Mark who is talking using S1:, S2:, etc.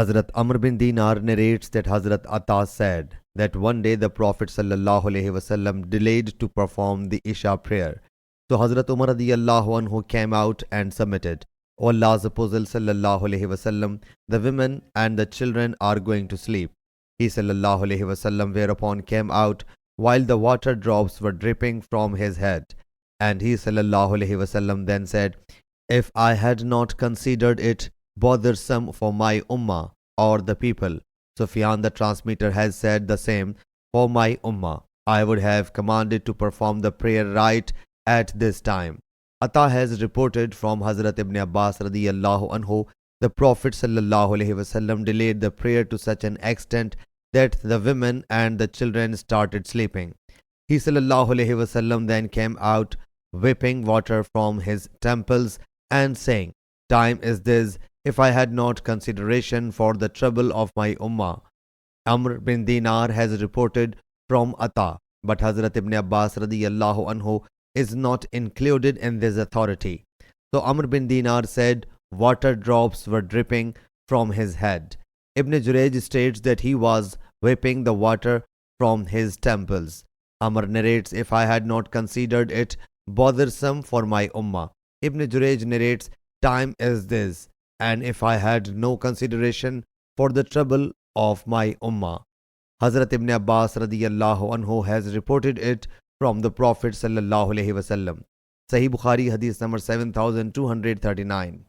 S1: Hazrat Amr bin Dinar narrates that Hazrat Atta said that one day the Prophet ﷺ delayed to perform the Isha prayer. So Hazrat Umar radiyallahu anhu came out and submitted, O Allah's Apostle ﷺ, the women and the children are going to sleep. He ﷺ whereupon came out while the water drops were dripping from his head. And he ﷺ then said, if I had not considered it bothersome for my ummah or the people, Sufyan the transmitter has said the same, for my ummah, I would have commanded to perform the prayer right at this time. Atta has reported from Hazrat Ibn Abbas radiyallahu anhu, the Prophet ﷺ delayed the prayer to such an extent that the women and the children started sleeping. He ﷺ then came out whipping water from his temples and saying, time is this, if I had not consideration for the trouble of my ummah. Amr bin Dinar has reported from Atta, but Hazrat Ibn Abbas radiyallahu anhu is not included in this authority. So Amr bin Dinar said water drops were dripping from his head. Ibn Jurayj states that he was whipping the water from his temples. Amr narrates, if I had not considered it bothersome for my ummah. Ibn Jurayj narrates, time is this, and if I had no consideration for the trouble of my ummah. Hazrat Ibn Abbas radiyallahu anhu has reported it from the Prophet sallallahu alaihi wasallam. Sahih Bukhari Hadith number 7239.